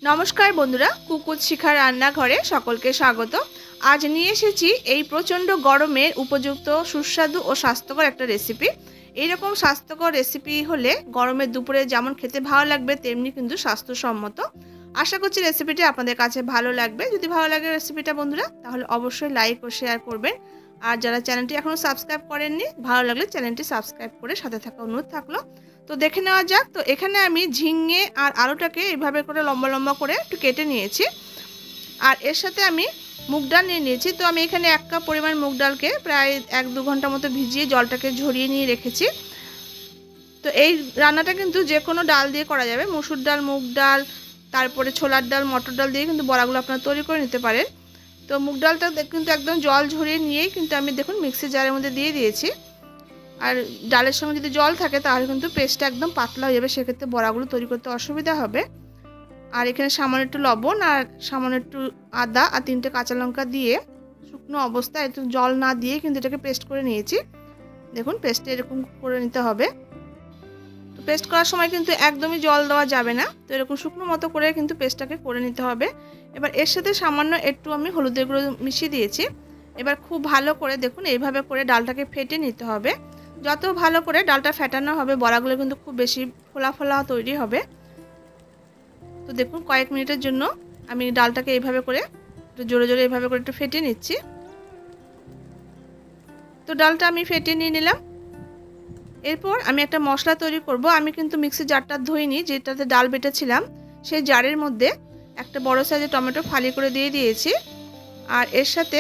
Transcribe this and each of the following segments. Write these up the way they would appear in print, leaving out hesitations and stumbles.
নমস্কার বন্ধুরা, কুকুর শিখা রান্নাঘরে সকলকে স্বাগত। আজ নিয়ে এসেছি এই প্রচণ্ড গরমের উপযুক্ত সুস্বাদু ও স্বাস্থ্যকর একটা রেসিপি। এইরকম স্বাস্থ্যকর রেসিপি হলে গরমের দুপুরে যেমন খেতে ভালো লাগবে তেমনি কিন্তু স্বাস্থ্যসম্মত। আশা করছি রেসিপিটি আপনাদের কাছে ভালো লাগবে। যদি ভালো লাগে রেসিপিটা বন্ধুরা, তাহলে অবশ্যই লাইক ও শেয়ার করবেন। আর যারা চ্যানেলটি এখনও সাবস্ক্রাইব করেননি, ভালো লাগলে চ্যানেলটি সাবস্ক্রাইব করে সাথে থাকা অনুরোধ থাকলো। তো দেখে নেওয়া যাক। তো এখানে আমি ঝিঙে আর আলুটাকে এইভাবে করে লম্বা লম্বা করে একটু কেটে নিয়েছি। আর এর সাথে আমি মুগ ডাল নিয়ে নিয়েছি। তো আমি এখানে 1 কাপ পরিমাণ মুগ ডালকে প্রায় 1-2 ঘন্টা মতো ভিজিয়ে জলটাকে ঝরিয়ে নিয়ে রেখেছি। তো এই রান্নাটা কিন্তু যে কোনো ডাল দিয়ে করা যাবে, মসুর ডাল, মুগ ডাল, তারপরে ছোলার ডাল, মটর ডাল দিয়ে কিন্তু বড়াগুলো আপনারা তৈরি করে নিতে পারেন। তো মুগ ডালটা কিন্তু একদম জল ঝরিয়ে নিয়েই কিন্তু আমি দেখুন মিক্সি জারের মধ্যে দিয়ে দিয়েছি। আর ডালের সঙ্গে যদি জল থাকে তাহলে কিন্তু পেস্টটা একদম পাতলা হয়ে যাবে, সেক্ষেত্রে বড়াগুলো তৈরি করতে অসুবিধা হবে। আর এখানে সামান্য একটু লবণ আর সামান্য একটু আদা আর 3টে কাঁচা লঙ্কা দিয়ে শুকনো অবস্থায় একটু জল না দিয়ে কিন্তু এটাকে পেস্ট করে নিয়েছি। দেখুন পেস্টটা এরকম করে নিতে হবে। তো পেস্ট করার সময় কিন্তু একদমই জল দেওয়া যাবে না। তো এরকম শুকনো মতো করে কিন্তু পেস্টটাকে করে নিতে হবে। এবার এর সাথে সামান্য একটু আমি হলুদের গুঁড়ো মিশিয়ে দিয়েছি। এবার খুব ভালো করে দেখুন এইভাবে করে ডালটাকে ফেটে নিতে হবে। যত ভালো করে ডালটা ফেটানো হবে বড়াগুলো কিন্তু খুব বেশি ফোলা ফোলা তৈরি হবে। তো দেখুন কয়েক মিনিটের জন্য আমি ডালটাকে এইভাবে করে একটু জোরে জোরে এইভাবে করে একটু ফেটে নিচ্ছি। তো ডালটা আমি ফেটে নিয়ে নিলাম। এরপর আমি একটা মশলা তৈরি করব। আমি কিন্তু মিক্সি জারটা ধুইনি, যেটাতে ডাল বেটেছিলাম সেই জারের মধ্যে একটা বড় সাইজের টমেটো ফালি করে দিয়ে দিয়েছি। আর এর সাথে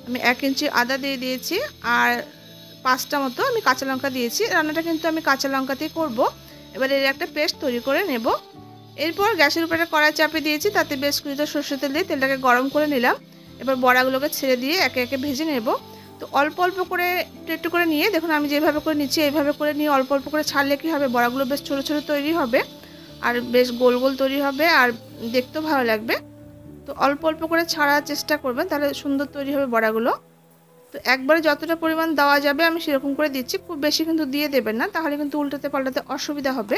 আমি 1 ইঞ্চি আদা দিয়ে দিয়েছি আর 5টা মতো আমি কাঁচা লঙ্কা দিয়েছি। রান্নাটা কিন্তু আমি কাঁচা লঙ্কাতেই করব। এবার এর একটা পেস্ট তৈরি করে নেব। এরপর গ্যাসের উপরে কড়াই চাপিয়ে দিয়েছি, তাতে বেশ কিছুটা সরষের তেল দিয়ে তেলটাকে গরম করে নিলাম। এবার বড়াগুলোকে ছেড়ে দিয়ে একে একে ভেজে নেব। তো অল্প অল্প করে একটু করে নিয়ে দেখুন আমি যেভাবে করে নিচ্ছি এইভাবে করে নিয়ে অল্প অল্প করে ছাড়লে কী হবে, বড়াগুলো বেশ ছোটো ছোটো তৈরি হবে আর বেশ গোল গোল তৈরি হবে আর দেখতেও ভালো লাগবে। তো অল্প অল্প করে ছাড়ার চেষ্টা করবেন, তাহলে সুন্দর তৈরি হবে বড়াগুলো। তো একবারে যতটা পরিমাণ দেওয়া যাবে আমি সেরকম করে দিচ্ছি, খুব বেশি কিন্তু দিয়ে দেবেন না, তাহলে কিন্তু উল্টাতে পাল্টাতে অসুবিধা হবে।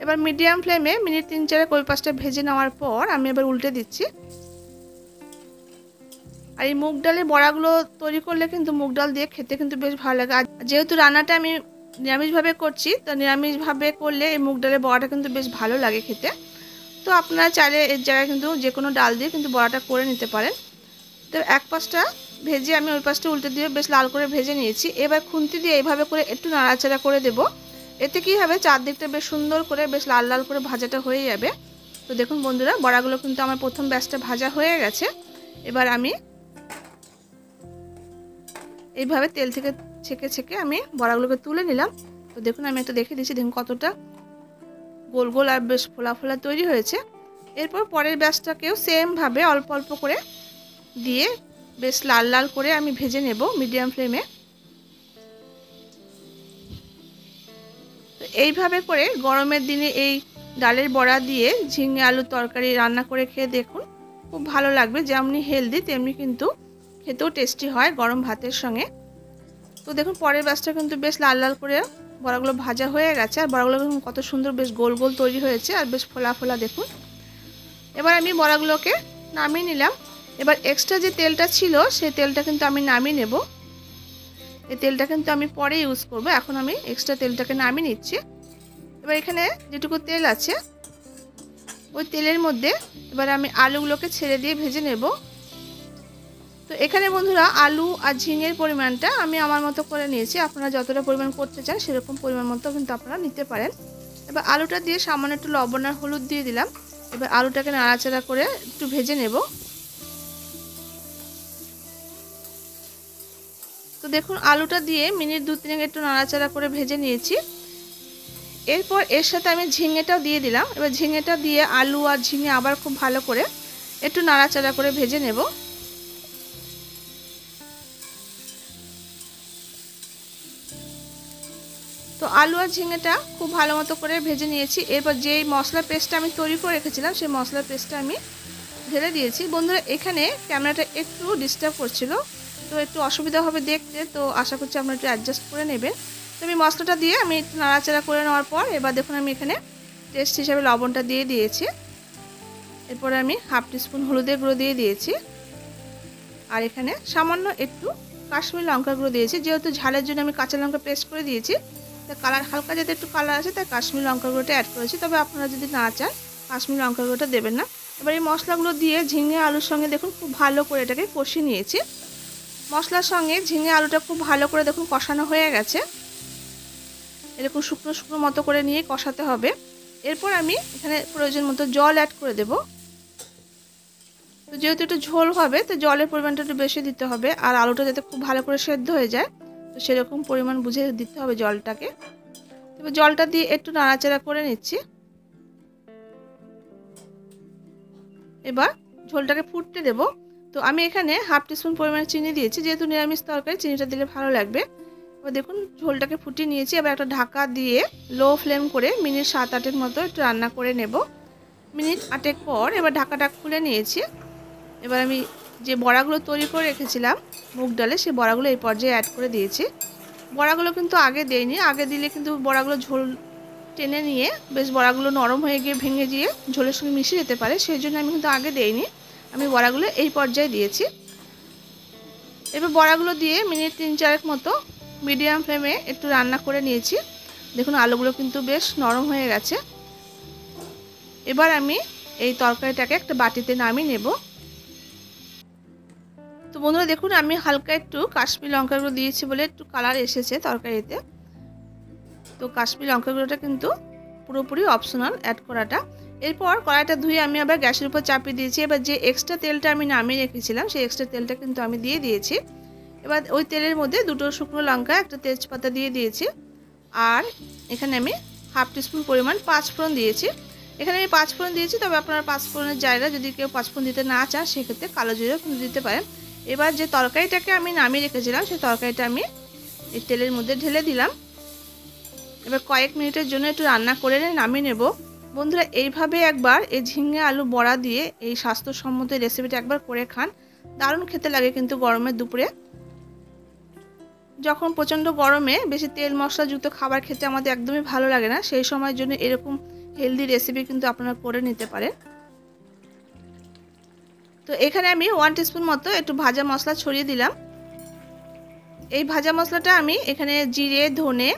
এবার মিডিয়াম ফ্লেমে মিনিট 3-4 ওই পাশটা ভেজে নেওয়ার পর আমি এবার উল্টে দিচ্ছি। আর এই মুগ ডালের বড়াগুলো তৈরি করলে কিন্তু মুগ ডাল দিয়ে খেতে কিন্তু বেশ ভালো লাগে। আর যেহেতু রান্নাটা আমি নিরামিষভাবে করছি, তো নিরামিষভাবে করলে এই মুগ ডালের বড়াটা কিন্তু বেশ ভালো লাগে খেতে। তো আপনারা চাইলে এর জায়গায় কিন্তু যে কোনো ডাল দিয়ে কিন্তু বড়াটা করে নিতে পারেন। তো এক পাশটা ভেজে আমি ওই পাশটা উল্টে দিয়ে বেশ লাল করে ভেজে নিয়েছি। এবার খুন্তি দিয়ে এইভাবে করে একটু নাড়াচাড়া করে দেব। এতে কি হবে, চারদিকটা বেশ সুন্দর করে বেশ লাল লাল করে ভাজাটা হয়ে যাবে। তো দেখুন বন্ধুরা, বড়াগুলো কিন্তু আমার প্রথম ব্যাচটা ভাজা হয়ে গেছে। এবার আমি এইভাবে তেল থেকে ছেঁকে ছেঁকে আমি বড়াগুলোকে তুলে নিলাম। তো দেখুন আমি একটা দেখে দিচ্ছি, দেখুন কতটা গোল গোল আর বেশ ফোলা ফোলা তৈরি হয়েছে। এরপর পরের ব্যাচটাকেও সেমভাবে অল্প অল্প করে দিয়ে বেশ লাল লাল করে আমি ভেজে নেব মিডিয়াম ফ্লেমে। তো এইভাবে করে গরমের দিনে এই ডালের বড়া দিয়ে ঝিঙে আলুর তরকারি রান্না করে খেয়ে দেখুন, খুব ভালো লাগবে। যেমনি হেলদি তেমনি কিন্তু খেতেও টেস্টি হয় গরম ভাতের সঙ্গে। তো দেখুন পরের ব্যাচটা কিন্তু বেশ লাল লাল করে বড়াগুলো ভাজা হয়ে গেছে আর বড়াগুলো কত সুন্দর বেশ গোল গোল তৈরি হয়েছে আর বেশ ফোলা ফোলা দেখুন। এবার আমি বড়াগুলোকে নামিয়ে নিলাম। এবার এক্সট্রা যে তেলটা ছিল সেই তেলটা কিন্তু আমি নামিয়ে নেব। এই তেলটা কিন্তু আমি পরে ইউজ করব, এখন আমি এক্সট্রা তেলটাকে নামিয়ে নিচ্ছি। এবার এখানে যেটুকু তেল আছে ওই তেলের মধ্যে এবার আমি আলুগুলোকে ছেড়ে দিয়ে ভেজে নেব। তো এখানে বন্ধুরা আলু আর ঝিঙের পরিমাণটা আমি আমার মতো করে নিয়েছি, আপনারা যতটা পরিমাণ করতে চান সেরকম পরিমাণ মতো কিন্তু আপনারা নিতে পারেন। এবার আলুটা দিয়ে সামান্য একটু লবণ আর হলুদ দিয়ে দিলাম। এবার আলুটাকে নাড়াচাড়া করে একটু ভেজে নেব। তো দেখুন আলুটা দিয়ে মিনিট 2-3 একটু নাড়াচাড়া করে ভেজে নিয়েছি। এরপর এর সাথে আমি ঝিঙেটাও দিয়ে দিলাম। এবার ঝিঙেটা দিয়ে আলু আর ঝিঙে আবার খুব ভালো করে একটু নাড়াচাড়া করে ভেজে নেব। তো আলু আর ঝিঙেটা খুব ভালো মতো করে ভেজে নিয়েছি। এরপর যেই মশলা পেস্টটা আমি তৈরি করে রেখেছিলাম সেই মশলা পেস্টটা আমি ঢেলে দিয়েছি। বন্ধুরা এখানে ক্যামেরাটা একটু ডিস্টার্ব করছিল, তো একটু অসুবিধা হবে দেখতে, তো আশা করছি আপনারা একটু অ্যাডজাস্ট করে নেবেন। তো আমি মশলাটা দিয়ে আমি একটু নাড়াচাড়া করে নেওয়ার পর এবার দেখুন আমি এখানে টেস্ট হিসাবে লবণটা দিয়ে দিয়েছি। এরপরে আমি হাফ টিস্পুন হলুদের গুঁড়ো দিয়ে দিয়েছি। আর এখানে সামান্য একটু কাশ্মীরি লঙ্কার গুঁড়ো দিয়েছি, যেহেতু ঝালের জন্য আমি কাঁচা লঙ্কা পেস্ট করে দিয়েছি, তাই কালার হালকা যাতে একটু কালার আছে তাই কাশ্মীরি লঙ্কার গুঁড়োটা অ্যাড করেছি। তবে আপনারা যদি না চান কাশ্মীরি লঙ্কার গুঁড়োটা দেবেন না। এবার এই মশলাগুলো দিয়ে ঝিঙে আলুর সঙ্গে দেখুন খুব ভালো করে এটাকে কষিয়ে নিয়েছি। মশলার সঙ্গে ঝিঙে আলুটা খুব ভালো করে দেখুন কষানো হয়ে গেছে। এরকম শুকনো শুকনো মতো করে নিয়ে কষাতে হবে। এরপর আমি এখানে প্রয়োজন মতো জল অ্যাড করে দেব। তো যেহেতু একটু ঝোল হবে তো জলের পরিমাণটা একটু বেশি দিতে হবে, আর আলুটা যাতে খুব ভালো করে সেদ্ধ হয়ে যায় তো সেরকম পরিমাণ বুঝে দিতে হবে জলটাকে। এবার জলটা দিয়ে একটু নাড়াচাড়া করে নিচ্ছি। এবার ঝোলটাকে ফুটতে দেব। তো আমি এখানে হাফ টিস্পুন পরিমাণে চিনি দিয়েছি, যেহেতু নিরামিষ তরকারি চিনিটা দিলে ভালো লাগবে। এবার দেখুন ঝোলটাকে ফুটিয়ে নিয়েছি। এবার একটা ঢাকা দিয়ে লো ফ্লেম করে মিনিট 7-8 মতো একটু রান্না করে নেব। মিনিট 8 পর এবার ঢাকাটা খুলে নিয়েছি। এবার আমি যে বড়াগুলো তৈরি করে রেখেছিলাম মুগ ডালে, সেই বড়াগুলো এই পর্যায়ে অ্যাড করে দিয়েছি। বড়াগুলো কিন্তু আগে দেইনি, আগে দিলে কিন্তু বড়াগুলো ঝোল টেনে নিয়ে বেশ বড়াগুলো নরম হয়ে গিয়ে ভেঙে গিয়ে ঝোলের সঙ্গে মিশে যেতে পারে, সেই জন্য আমি কিন্তু আগে দেইনি। আমি বড়াগুলো এই পর্যায়ে দিয়েছি। এবার বড়াগুলো দিয়ে মিনিট 3-4 মতো মিডিয়াম ফ্লেমে একটু রান্না করে নিয়েছি। দেখুন আলুগুলো কিন্তু বেশ নরম হয়ে গেছে। এবার আমি এই তরকারিটাকে একটা বাটিতে নামিয়ে নেব। তো বন্ধুরা দেখুন আমি হালকা একটু কাশ্মীরি লঙ্কা গুঁড়ো দিয়েছি বলে একটু কালার এসেছে তরকারিতে। তো কাশ্মীরি লঙ্কা গুঁড়োটা কিন্তু পুরোপুরি অপশনাল অ্যাড করাটা। এরপর কড়াইটা ধুয়ে আমি আবার গ্যাসের উপর চাপিয়ে দিয়েছি। এবার যে এক্সট্রা তেলটা আমি নামিয়ে রেখেছিলাম সেই এক্সট্রা তেলটা কিন্তু আমি দিয়ে দিয়েছি। এবার ওই তেলের মধ্যে 2টো শুকনো লঙ্কা, একটা তেজপাতা দিয়ে দিয়েছি। আর এখানে আমি হাফ টিস্পুন পরিমাণ পাঁচফোড়ন দিয়েছি। এখানে আমি পাঁচফোড়ন দিয়েছি, তবে আপনারা পাঁচফোড়নের জায়গায় যদি কেউ পাঁচফোড়ন দিতে না চান সেক্ষেত্রে কালো জিরাও কিন্তু দিতে পারেন। এবার যে তরকারিটাকে আমি নামিয়ে রেখেছিলাম সেই তরকারিটা আমি এই তেলের মধ্যে ঢেলে দিলাম। এবার কয়েক মিনিটের জন্য একটু রান্না করে নামিয়ে নেব। বন্ধুরা এইভাবে একবার এই ঝিঙে আলু বড়া দিয়ে এই স্বাস্থ্যসম্মত রেসিপিটা একবার করে খান, দারুণ খেতে লাগে কিন্তু গরমের দুপুরে। যখন প্রচণ্ড গরমে বেশি তেল মশলাযুক্ত খাবার খেতে আমাদের একদমই ভালো লাগে না, সেই সময়ের জন্য এরকম হেলদি রেসিপি কিন্তু আপনারা করে নিতে পারেন। তো এখানে আমি 1 টিস্পুন মতো একটু ভাজা মশলা ছড়িয়ে দিলাম। এই ভাজা মশলাটা আমি এখানে জিরে, ধনে,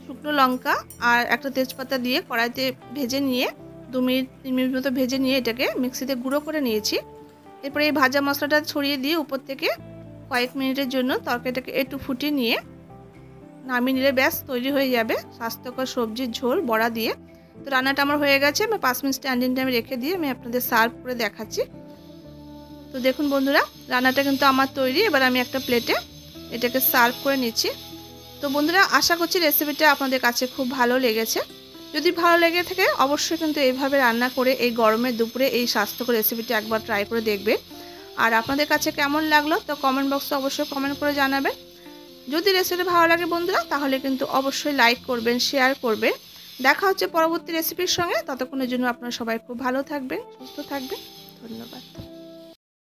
শুকনো লঙ্কা আর একটা তেজপাতা দিয়ে কড়াইতে ভেজে নিয়ে 2-3 মিনিট মতো ভেজে নিয়ে এটাকে মিক্সিতে গুঁড়ো করে নিয়েছি। এরপরে এই ভাজা মশলাটা ছড়িয়ে দিয়ে উপর থেকে কয়েক মিনিটের জন্য তরকারিটাকে একটু ফুটিয়ে নিয়ে নামিয়ে নিলে ব্যাস তৈরি হয়ে যাবে স্বাস্থ্যকর সবজির ঝোল বড়া দিয়ে। তো রান্নাটা আমার হয়ে গেছে। আমি 5 মিনিট স্ট্যান্ডিং টাইমে রেখে দিয়ে আমি আপনাদের সার্ভ করে দেখাচ্ছি। তো দেখুন বন্ধুরা রান্নাটা কিন্তু আমার তৈরি। এবার আমি একটা প্লেটে এটাকে সার্ভ করে নিচ্ছি। তো বন্ধুরা আশা করছি রেসিপিটা আপনাদের কাছে খুব ভালো লেগেছে। যদি ভালো লেগে থাকে অবশ্যই কিন্তু এইভাবে রান্না করে এই গরমের দুপুরে এই স্বাস্থ্যকর রেসিপিটা একবার ট্রাই করে দেখবে। আর আপনাদের কাছে কেমন লাগলো তো কমেন্ট বক্সে অবশ্যই কমেন্ট করে জানাবেন। যদি রেসিপি ভালো লাগে বন্ধুরা তাহলে কিন্তু অবশ্যই লাইক করবেন, শেয়ার করবেন। দেখা হচ্ছে পরবর্তী রেসিপির সঙ্গে। ততক্ষণের জন্য আপনারা সবাই খুব ভালো থাকবেন, সুস্থ থাকবেন। ধন্যবাদ।